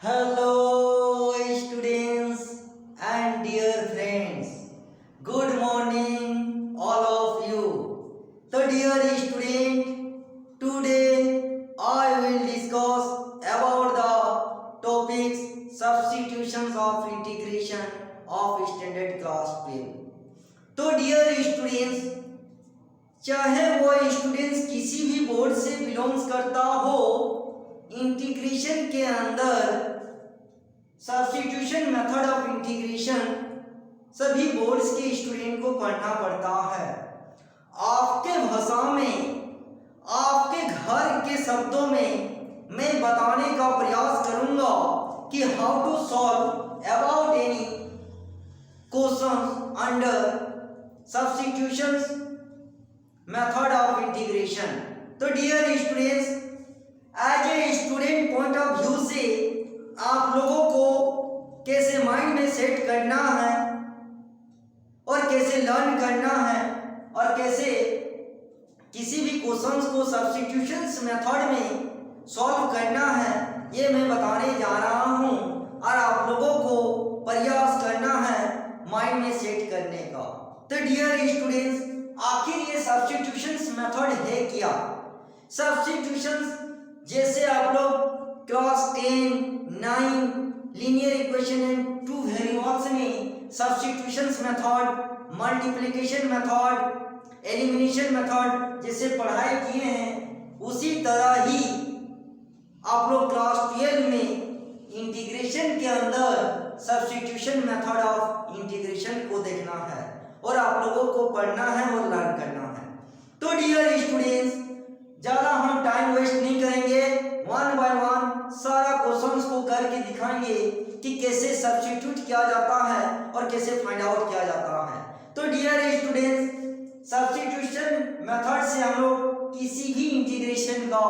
Hello, students and dear friends. Good morning, all of you. So, dear student, today I will discuss about the topics substitutions of integration of standard class 12. तो dear students, चाहे वो students किसी भी board से belongs करता हो, integration के अंदर सब्स्टिट्यूशन मेथड ऑफ इंटीग्रेशन सभी बोर्ड्स के स्टूडेंट को पढ़ना पड़ता है। आपके भाषा में, आपके घर के शब्दों में मैं बताने का प्रयास करूंगा कि how to solve about any question under substitutions method of integration. तो dear students, as a student point of view से आप लोगों को कैसे माइंड में सेट करना है और कैसे लर्न करना है और कैसे किसी भी क्वेश्चंस को सब्स्टिट्यूशंस मेथड में सॉल्व करना है, ये मैं बताने जा रहा हूँ और आप लोगों को प्रयास करना है माइंड में सेट करने का। तो डियर स्टूडेंट्स, आखिर ये सब्स्टिट्यूशंस मेथड है क्या? सब्स्टिट्यूशंस जैसे आप लोग class 10, 9 linear equation and two variables में substitutions method, multiplication method, elimination method जैसे पढ़ाई किए हैं, उसी तरह ही आप लोग क्लास 12 में इंटीग्रेशन के अंदर सब्स्टिट्यूशन मेथड ऑफ इंटीग्रेशन को देखना है और आप लोगों को पढ़ना है और लर्न करना है। तो डियर स्टूडेंट्स, ज़्यादा हम टाइम वेस्ट नहीं करेंगे, वन बाय वन सारा क्वेश्चंस को करके दिखाएंगे कि कैसे सब्स्टिट्यूट किया जाता है और कैसे फाइंड आउट किया जाता है। तो डियर स्टूडेंट्स, सब्स्टिट्यूशन मेथड से हम लोग किसी भी इंटीग्रेशन का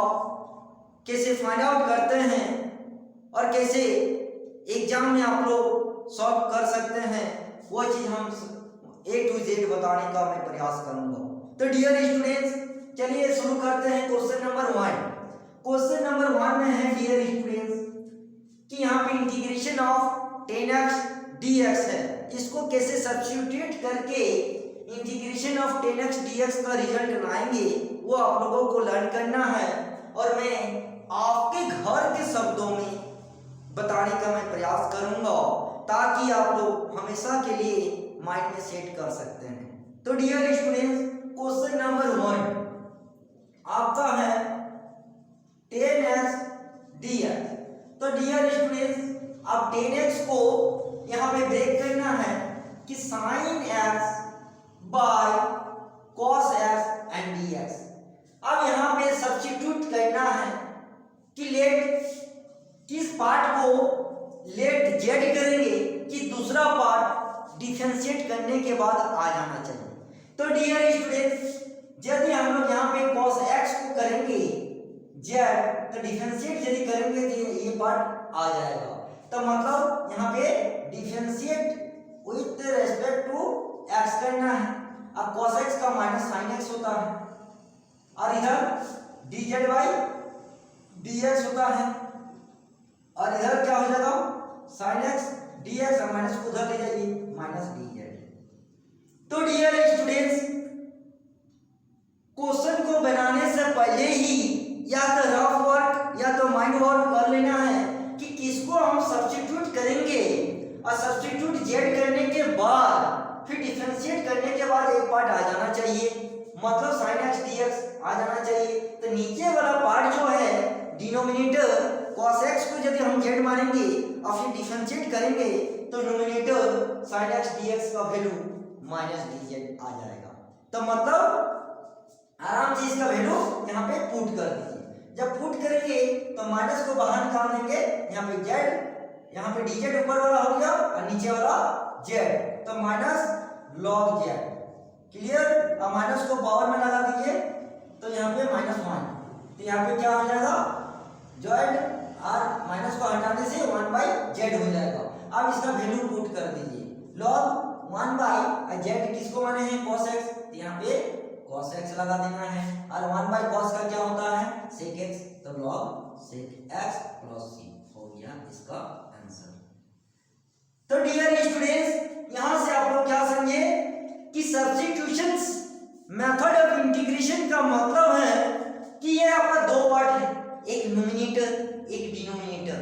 कैसे फाइंड आउट करते हैं और कैसे एग्जाम में आप लोग सॉल्व कर सकते हैं, वो चीज़ हम A to Z बताने का मैं प्रयास करूंगा। तो डियर स्टूडेंट्स, चलिए शुरू करते हैं क्वेश्चन नंबर 1। क्वेश्चन नंबर 1 में है डियर स्टूडेंट्स कि यहाँ पे इंटीग्रेशन ऑफ 10x dx है, इसको कैसे सब्स्टिट्यूट करके इंटीग्रेशन ऑफ 10x dx का रिजल्ट लाएंगे वो आप लोगों को लर्न करना है और मैं आपके घर के शब्दों में बताने का मैं प्रयास करूंगा ताकि आप लोग हमेशा के लिए माइंड में सेट कर सकते हैं। तो डियर स्टूडेंट्स, क्वेश्चन नंबर 1 आपका है 10x dx। तो डियर स्टूडेंट्स, अब 10x को यहाँ पे ब्रेक करना है कि sin x by cos x and dx। अब यहाँ पे सब्स्टिट्यूट करना है कि लेट किस पार्ट को लेट z करेंगे कि दूसरा पार्ट डिफरेंशिएट करने के बाद आ जाना चाहिए। तो डियर स्टूडेंट्स, यदि हम लोग यहाँ पे cos x को करेंगे z, तो डिफरेंशिएट यदि करेंगे तो ये पार्ट आ जाएगा। तो मतलब यहाँ पे differentiate with respect to x करना है। अब cos x का माइनस sin x होता है और इधर dz बाई dx होता है और इधर क्या हो जाएगा sin x dx और माइनस को उधर ले जाइए माइनस dz। तो डियर स्टूडेंट्स, क्वेश्चन को बनाने से पहले ही या तो रफ वर्क या तो माइंड वर्क कर लेना है कि किसको हम सब्स्टिट्यूट करेंगे और सब्स्टिट्यूट z करने के बाद फिर डिफरेंशिएट करने के बाद एक पार्ट आ जाना चाहिए, मतलब sin x dx आ जाना चाहिए। तो नीचे वाला पार्ट जो है डिनोमिनेटर cos x को यदि हम z मानेंगे और फिर डिफरेंशिएट करेंगे तो डिनोमिनेटर sin x dx का वैल्यू माइनस dz आ जाएगा। तो मतलब आराम से इसका वैल्यू यहाँ पे पुट कर दीजिए। जब पुट करेंगे तो माइनस को बाहर निकाल देंगे, यहाँ पे z, यहाँ पे dz ऊपर वाला हो गया और नीचे वाला z, तो माइनस log z। क्लियर? अब माइनस को पावर में लगा दीजिए तो यहाँ पे -1, तो यहाँ पे क्या हो जाएगा z और माइनस को हटाने से 1/z हो जाएगा। अब इसका वैल्यू पुट कर दीजिए, log 1/z किसको माने हैं cos x, तो यहाँ पे cos x लगा देना है, और 1 बाई cos का क्या होता है sec x, तो log sec x plus c हो गया इसका आंसर। तो डियर स्टूडेंट्स यहां से आप लोग क्या समझे कि सब्स्टिट्यूशंस मेथड ऑफ इंटीग्रेशन का मतलब है कि ये आपका दो पार्ट है, एक न्यूमरेटर एक डिनोमिनेटर,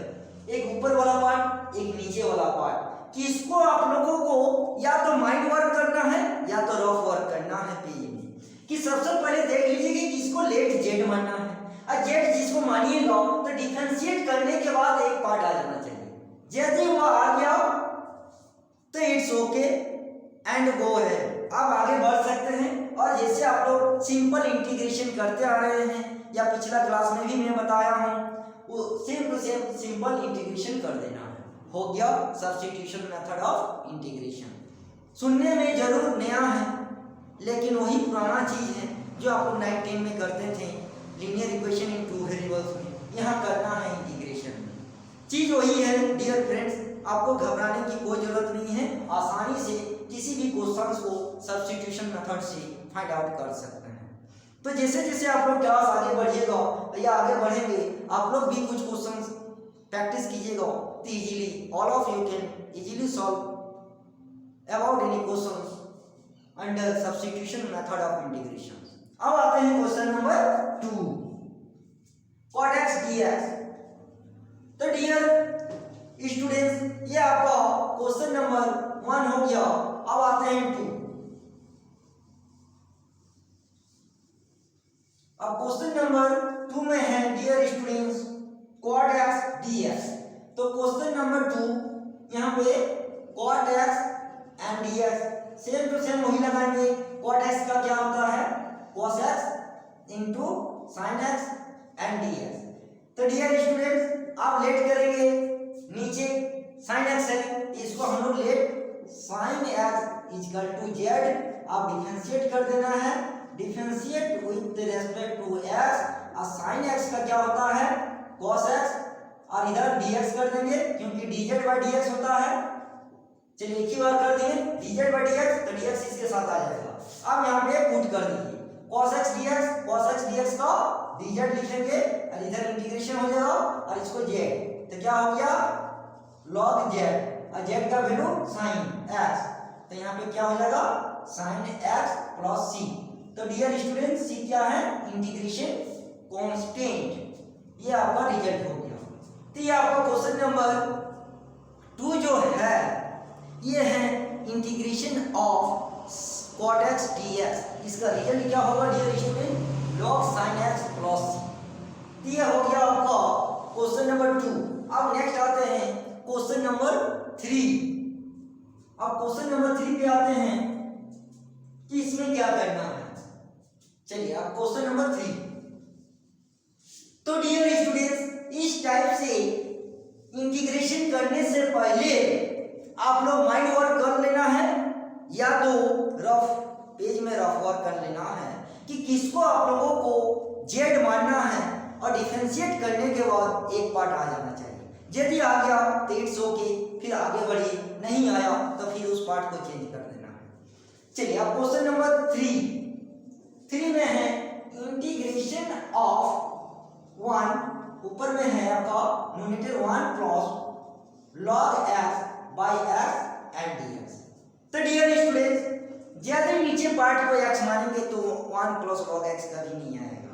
एक ऊपर वाला पार्ट एक नीचे वाला पार्ट, कि इसको आप लोगों को या तो माइंड वर्क करना है या तो रफ वर्क करना है पेज में। कि सबसे पहले देख लीजिए कि किसको लेट जेड मानना है, और जेड जिसको मानिए लो तो डिफरेंशिएट करने के बाद एक पार्ट आ जाना चाहिए। यदि वो आ गया तो इट्स ओके एंड गो है, आप आगे बढ़ सकते हैं। और जैसे आप लोग सिंपल इंटीग्रेशन करते आ रहे हैं या पिछला क्लास में भी मैं बताया हूं, वो same to same simple integration कर देना है। हो गया सब्स्टिट्यूशन मेथड ऑफ इंटीग्रेशन। सुनने में जरूर नया है लेकिन वही पुराना चीज है जो आप लोग 9th 10 में करते थे linear equation in to variables में, यहाँ करना है इंटीग्रेशन में। चीज वही है डियर फ्रेंड्स, आपको घबराने की कोई जरूरत नहीं है, आसानी से किसी भी क्वेश्चंस को सब्स्टिट्यूशन मेथड से फाइंड आउट कर सकते हैं। तो जैसे जैसे आप लोग क्लास आगे बढ़िएगा या आगे बढ़ेंगे, आप लोग भी कुछ क्वेश्चंस प्रैक्टिस कीजिएगा तो easily all of you can easily solve about any questions under substitution method of integration. अब आते हैं question number 2, cot x dx। तो डियर स्टूडेंट्स ये आपका क्वेश्चन नंबर 1 हो गया। अब आते हैं 2। अब क्वेश्चन नंबर 2 में है dear students cot x dx। तो क्वेश्चन नंबर 2 यहाँ पे cot x and dx same to same वही लगाएंगे। cot x का क्या होता है cos x into sin x and dx। तो डियर स्टूडेंट्स आप लेट करेंगे, नीचे sin x है इसको हम लोग let sin x equal to z, आप डिफरेंशिएट कर देना है, differentiate with respect to x, और sin x का क्या होता है cos x, और इधर dx कर देंगे क्योंकि dz बाय dx होता है। चलिए एक ही बार कर दिए dz बाय dx, तो dx इसके साथ आ जाएगा। अब यहाँ पे पुट कर दीजिए cos x dx का dz लिखेंगे और इधर इंटीग्रेशन हो जाएगा और इसको z, तो क्या हो गया log z, और z का वैल्यू sin x, तो यहाँ पे क्या हो जाएगा sin x प्लस c। तो डियर स्टूडेंट c क्या है इंटीग्रेशन कांस्टेंट, ये आपका रिजल्ट हो गया। तो ये आपका क्वेश्चन नंबर 2 जो है ये है integration of cot x dx, इसका रिजल्ट क्या होगा dear student log sin x plus c। ये हो गया आपका क्वेश्चन नंबर 2। अब नेक्स्ट आते हैं क्वेश्चन नंबर 3। अब क्वेश्चन नंबर 3 पे आते हैं कि इसमें क्या करना है। चलिए अब क्वेश्चन नंबर 3। तो डियर स्टूडेंट्स इस टाइप से इंटीग्रेशन करने से पहले आप लोग माइंड वर्क कर लेना है या तो रफ पेज में रफ वर्क कर लेना है कि किसको आप लोगों को z मानना है, और डिफरेंशिएट करने के बाद एक पार्ट आ जाना चाहिए। यदि आ गया तो इट्स ओके, फिर आगे बढ़िए, नहीं आया तो फिर उस पार्ट को चेंज कर देना है। चलिए अब क्वेश्चन नंबर 3 में है इंटीग्रेशन ऑफ 1, ऊपर में है आपका numerator 1 plus log x by x and dx। तो डियर स्टूडेंट्स ज्यादा नीचे पार्ट को x मानेंगे तो 1 प्लस log x का भी नहीं आएगा,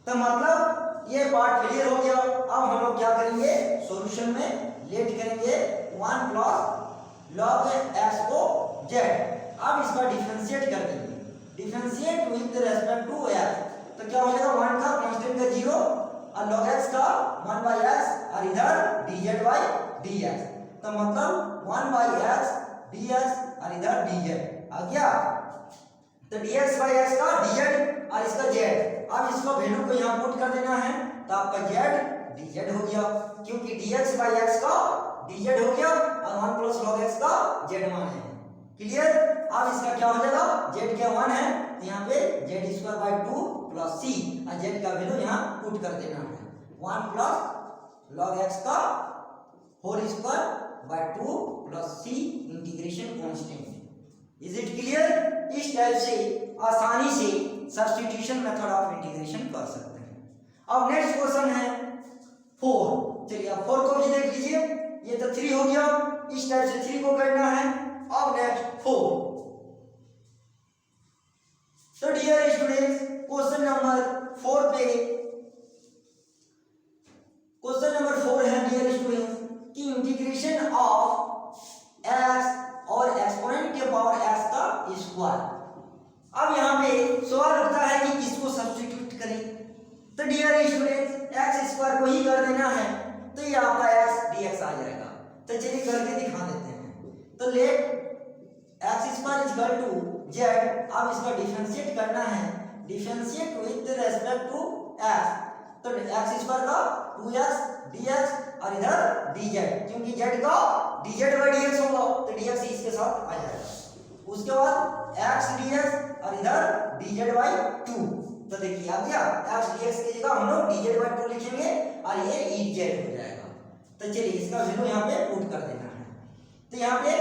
तो मतलब ये पार्ट क्लियर हो गया। अब हम लोग क्या करेंगे सॉल्यूशन में लेट करेंगे 1 प्लस log x को z। अब इसका डिफरेंशिएट कर देंगे, differentiate with respect to x, तो क्या हो जाएगा 1 का कांस्टेंट का 0 और log x का 1 बाय x, और इधर dz बाय dx, तो मतलब 1 बाय x dx और इधर dz आ गया। तो dx बाय x का dz और इसका z, अब इसको वैल्यू को यहाँ पुट कर देना है तो आपका z dz हो गया, क्योंकि dx बाय x का dz हो गया और 1 प्लस log x का z मान है। क्लियर। अब इसका क्या हो जाएगा z क्या 1 है तो यहाँ पे z square by 2 plus c, और z का वैल्यू यहाँ पुट कर देना है 1 प्लस log x का whole square by 2 plus c integration constant. Is it clear. इस टाइप से आसानी से सब्स्टिट्यूशन मेथड ऑफ इंटीग्रेशन कर सकते हैं। अब नेक्स्ट क्वेश्चन है 4। चलिए अब 4 को भी देख लीजिए। ये तो 3 हो गया, इस टाइप से 3 को करना है। अब नेक्स्ट 4। तो डियर स्टूडेंट्स क्वेश्चन नंबर 4 पे, क्वेश्चन नंबर 4 है डियर स्टूडेंट्स कि इंटीग्रेशन ऑफ x और एक्सपोनेंट के पावर x का स्क्वायर। अब यहाँ पे सवाल उठता है कि किसको सब्स्टिट्यूट करें। तो डियर स्टूडेंट्स एक्स स्क्वायर को ही कर देना है, तो ये आपका x dx आ जाएगा। तो चलिए करके दिखा देते हैं। तो let x square equal to z, अब इसका डिफरेंशिएट करना है, differentiate with respect to x। तो एक्स स्क्वायर का 2x dx और इधर dz, क्योंकि z का dz/dx होगा तो dx इसके साथ आ जाएगा। उसके बाद x dx और इधर dz/2। तो देखिए आ गया, x dx की जगह हम लोग dz/2 लिखेंगे और ये ez हो जाएगा। तो चलिए इसका वैल्यू यहाँ पे पुट कर देना है। तो यहाँ पे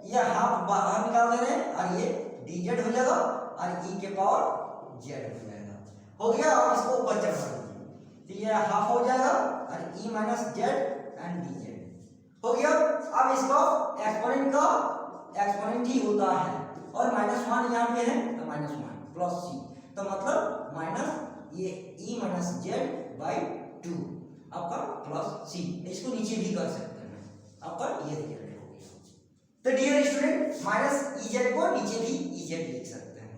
ये हाफ बाहर निकाल दे रहे हैं और ये dz हो जाएगा और e के पावर z हो जाएगा। हो गया। अब इसको ऊपर चढ़ा दीजिए, तो ये हाफ हो जाएगा और e minus Z and dz हो गया। अब इसका एक्सपोनेंट का एक्सपोनेंट ही होता है और -1 यहाँ पे है तो -1 प्लस c, तो मतलब माइनस ये e माइनस z/2 आपका प्लस c। इसको नीचे भी कर सकते हैं, आपका ये रिजल्ट हो गया। तो डियर स्टूडेंट माइनस ez को नीचे भी ez लिख सकते हैं।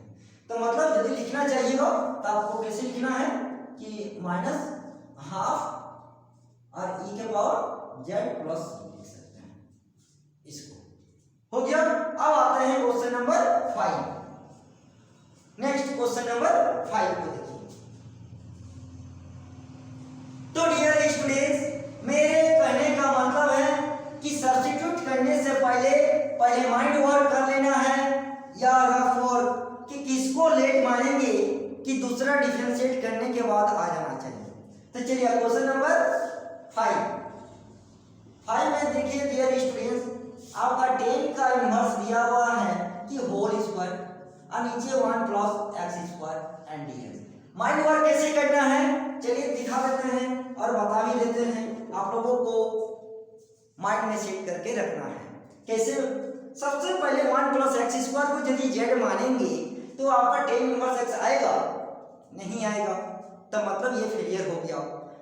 तो मतलब यदि लिखना चाहिएगा तो आपको कैसे लिखना है कि माइनस हाफ और e के पावर z प्लस c लिख सकते हैं। इसको हो गया। अब आते हैं question number 5। Next question number 5 को देखिए। तो डियर स्टूडेंट्स मेरे कहने का मतलब है कि सब्स्टिट्यूट करने से पहले माइंड वर्क कर लेना है या रफ वर्क, कि किसको लेट मानेंगे कि दूसरा डिफरेंशिएट करने के बाद आ जाना चाहिए। तो चलिए क्वेश्चन नंबर 5 में देखिए डियर स्टूडेंट्स आपका 10 का इनवर्स दिया हुआ है कि होल स्क्वायर और नीचे 1 plus x square and dx। Mind work कैसे करना है चलिए दिखा देते हैं और बता भी देते हैं। आप लोगों को माइंड में सेट करके रखना है। कैसे? सबसे पहले 1 प्लस एक्स स्क्वायर को यदि z मानेंगे तो आपका 10 इनवर्स x आएगा? नहीं आएगा, तो मतलब ये फेलियर हो गया।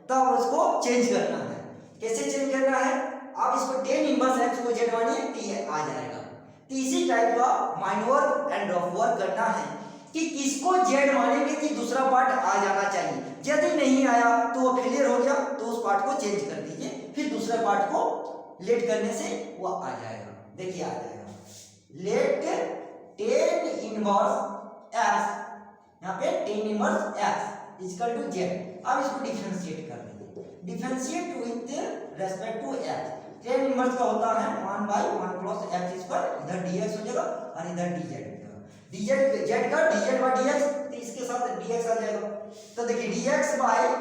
तब उसको चेंज करना है। कैसे चेंज करना है? आप इसको 10 इनवर्स x को z मानिए तो ये आ जाएगा। तो इसी टाइप का mind work and rough work करना है कि किसको z मानेंगे कि दूसरा पार्ट आ जाना चाहिए। यदि नहीं आया तो वो फेलियर हो गया, तो उस पार्ट को चेंज कर दीजिए, फिर दूसरे पार्ट को लेट करने से वो आ जाएगा। देखिए आ जाएगा लेट 10 इनवर्स x, यहाँ पे 10 inverse x equal to z। अब इसको डिफरेंशिएट कर देंगे, differentiate with respect to x। 10 inverse का होता है 1/1 प्लस एक्स स्क्वायर, इधर dx हो जाएगा और इधर dz हो जाएगा। dz z का dz/dx, तो इसके साथ dx आ जाएगा। तो देखिए dx/1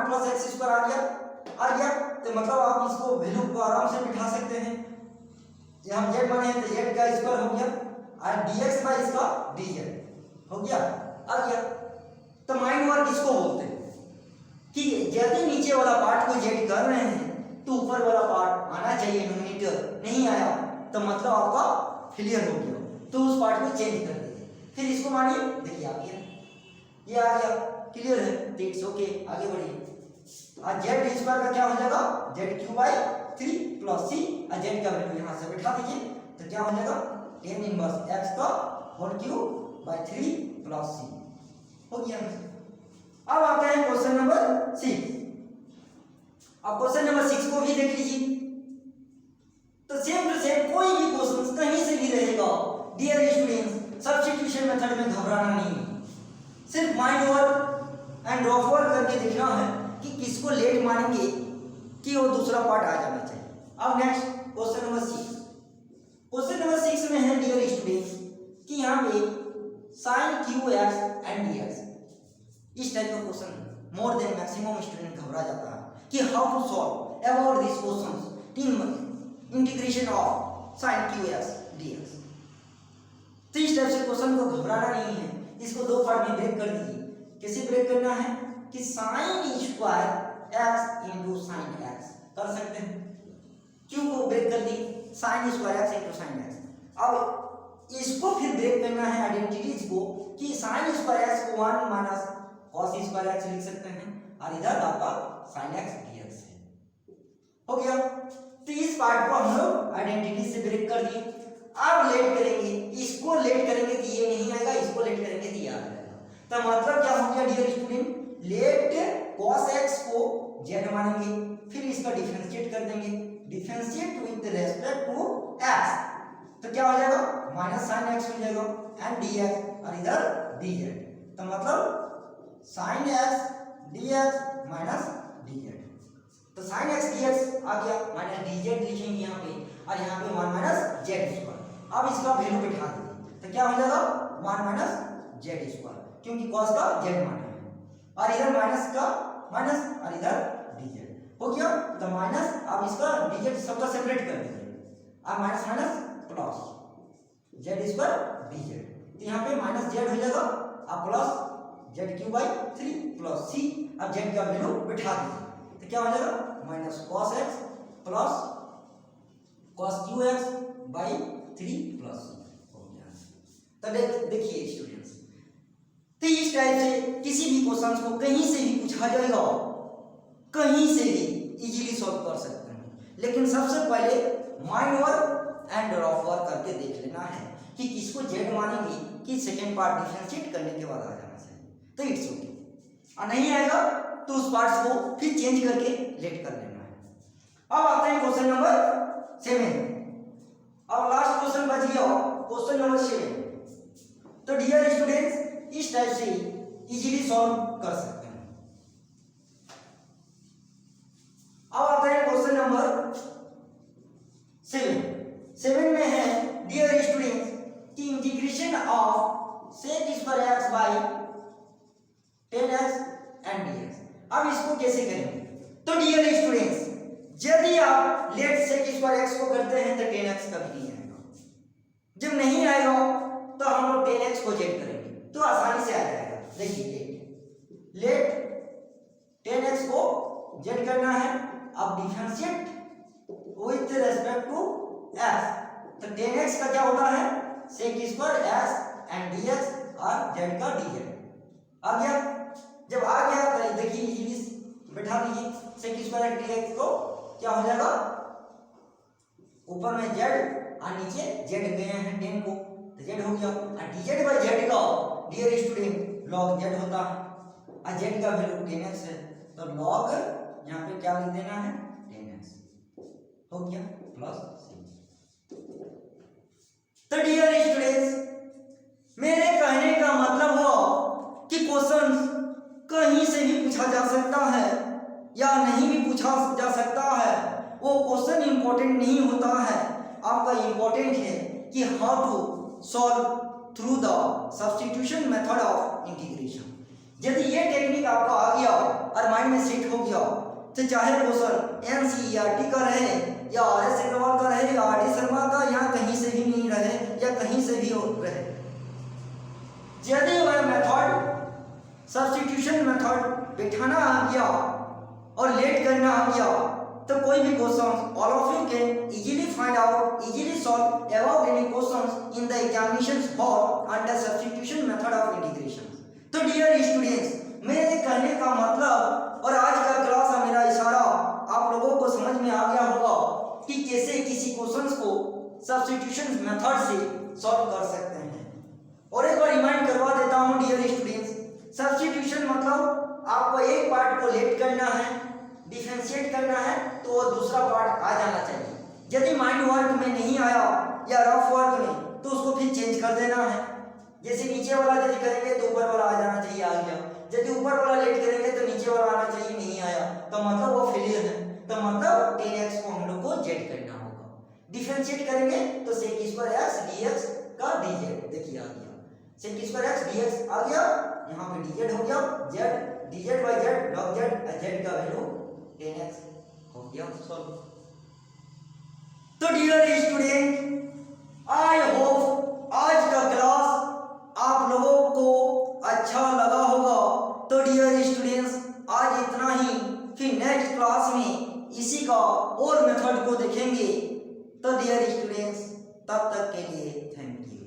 प्लस एक्स स्क्वायर आ गया। तो मतलब आप इसको वैल्यू को आराम से बिठा सकते हैं। जब हम z माने हैं तो z का स्क्वायर हो गया और dx बाय इसका dz हो गया, आ गया। तो माइंड वर्क इसको बोलते हैं कि यदि नीचे वाला पार्ट को z कर रहे हैं तो ऊपर वाला पार्ट आना चाहिए न्यूमरेटर, नहीं आया तो मतलब आपका फेलियर हो गया, तो उस पार्ट को चेंज कर दीजिए। फिर इसको मानिए, देखिए आ गया, ये आ गया, क्लियर है? तो इट्स ओके, आगे बढ़िए। और z स्क्वायर का क्या हो जाएगा? z3/3 प्लस c, और z का वैल्यू यहाँ से बैठा दीजिए, तो क्या हो जाएगा? 10 इनवर्स x का whole cube by 3 plus c हो गया। अब आते हैं क्वेश्चन नंबर 6। अब क्वेश्चन नंबर 6 को भी देख लीजिए। तो सेम टू सेम कोई भी क्वेश्चन कहीं से भी रहेगा डियर स्टूडेंट्स, सब्स्टिट्यूशन मेथड में घबराना नहीं है, सिर्फ mind work and rough work करके देखना है कि किसको लेट मानेंगे कि वो दूसरा पार्ट आ जाना चाहिए। अब next question number 6। Question number 6 में है डियर स्टूडेंट्स कि यहाँ पे sin qx एंड dx, इस टाइप का question more than maximum student घबरा जाता है कि how to solve about this questions in integration of sin qx dx। तो इस टाइप से क्वेश्चन को घबराना नहीं है, इसको दो पार्ट में ब्रेक कर दीजिए। कैसे ब्रेक करना है कि sine square x into sine x कर सकते हैं। क्यों को ब्रेक कर दी, sine square x into sine x. अब इसको फिर ब्रेक करना है आइडेंटिटीज को कि साइन स्क्वायर एक्स को 1 माइनस कॉस स्क्वायर एक्स लिख सकते हैं और इधर आपका साइन एक्स dx है। हो गया। तो इस पार्ट को हम लोग आइडेंटिटी से ब्रेक कर दिए। अब लेट करेंगे, इसको लेट करेंगे तो ये नहीं आएगा, इसको लेट करेंगे तो ये आ जाएगा। तो मतलब क्या हो गया dear student, let cos x को z मानेंगे, फिर इसका डिफरेंशिएट कर देंगे, differentiate with respect to x, तो क्या हो जाएगा माइनस साइन x हो जाएगा एंड dx और इधर dz। तो मतलब sine x dx minus dz। तो साइन x dx आ गया, माइनस dz लिखेंगे यहाँ पे और यहाँ पे 1 माइनस z स्क्वायर। अब इसका वैल्यू बिठा देंगे तो क्या हो जाएगा 1 माइनस z स्क्वायर, क्योंकि cos का z माना है और इधर माइनस का माइनस और इधर dz हो गया। तो माइनस, अब इसका dz सबका सेपरेट कर दीजिए, अब minus minus plus z square dz। तो यहाँ पे माइनस z हो जाएगा अब plus z Q by 3 plus c। अब z का वैल्यू बिठा दीजिए तो क्या हो जाएगा minus cos x plus cos Q x by 3 plus c हो गया। तो देखिए स्टूडेंट्स, तो इस टाइप से किसी भी क्वेश्चन को कहीं से भी पूछा जाएगा, कहीं से भी इजीली सॉल्व कर सकते हैं। लेकिन सबसे पहले mind work and rough work करके देख लेना है कि किसको z मानेंगे कि सेकेंड पार्ट डिफरेंशिएट करने के बाद आ जाना चाहिए, तो इट्स ओके। और नहीं आएगा तो उस पार्ट्स को फिर चेंज करके लेट कर लेना है। अब आते हैं क्वेश्चन नंबर 7। अब लास्ट क्वेश्चन बच गया क्वेश्चन नंबर 7। तो डियर स्टूडेंट्स, इस टाइप से इजीली सॉल्व कर सकते हैं। अब आता है क्वेश्चन नंबर 7 में है डियर स्टूडेंट्स कि integration of sec square x by 10x and dx। अब इसको कैसे करेंगे, तो डियर स्टूडेंट्स यदि आप लेट sec स्क्वायर x को करते हैं तो 10x कभी नहीं आएगा। जब नहीं आएगा तो हम लोग 10x को z करेंगे तो आसानी से आ जाएगा। देखिए लेट 10x को z करना है, अब differentiate with respect to x, तो 10x का क्या होता है sec square x and dx और z का dz आ गया। जब आ गया तो देखिए इजीली बैठा दीजिए sec स्क्वायर dx को, क्या हो जाएगा ऊपर में z और नीचे z गए हैं 10 को, तो z हो गया और dz बाय z का डियर स्टूडेंट log z होता है और z का वैल्यू 10x है, तो log यहाँ पे क्या लिख देना है 10x हो गया प्लस c। तो डियर स्टूडेंट्स मेरे कहने का मतलब हो कि क्वेश्चन कहीं से भी पूछा जा सकता है या नहीं भी पूछा जा सकता है, वो क्वेश्चन इंपॉर्टेंट नहीं होता है। आपका इंपॉर्टेंट है कि how to solve through the substitution method of integration. यदि ये टेक्निक आपका आ गया और माइंड में सेट हो गया तो चाहे क्वेश्चन एनसीईआरटी का रहे या आर एस अग्रवाल का रहे या आर डी शर्मा का, या कहीं से भी नहीं रहे या कहीं से भी रहे, यदि वह मेथड सब्स्टिट्यूशन मेथड बैठाना आ गया और लेट करना आ गया तो कोई भी question all of you can easily find out, easily solve about any questions in the examinations hall under substitution method of integration. तो डियर स्टूडेंट्स मेरे कहने का मतलब और आज का क्लास का मेरा इशारा आप लोगों को समझ में आ गया होगा कि कैसे किसी क्वेश्चंस को सब्स्टिट्यूशन मेथड से सॉल्व कर सकते हैं। और एक बार रिमाइंड करवा देता हूं डियर स्टूडेंट्स, सब्स्टिट्यूशन मतलब आपको एक पार्ट को लेट करना है, डिफरेंशिएट करना है तो वो दूसरा पार्ट आ जाना चाहिए। यदि माइंड वर्क में नहीं आया या रफ वर्क में तो उसको फिर चेंज कर देना है। जैसे नीचे वाला यदि करेंगे तो ऊपर वाला आ जाना चाहिए, आ गया। यदि ऊपर वाला लेट करेंगे तो नीचे वाला आना चाहिए, नहीं आया तो मतलब वो फेलियर है, तो मतलब 10x को हम लोग को z करना होगा। डिफरेंशिएट करेंगे तो sec स्क्वायर x dx का dz, देखिए आ गया sec स्क्वायर x dx आ गया, यहाँ पे dz हो गया, z dz by z log z, z का वैल्यू 10x हो गया सॉल्व। तो डियर स्टूडेंट आई होप आज का क्लास आप लोगों को का और मेथड को देखेंगे। तो डियर स्टूडेंट्स, तब तक के लिए थैंक यू।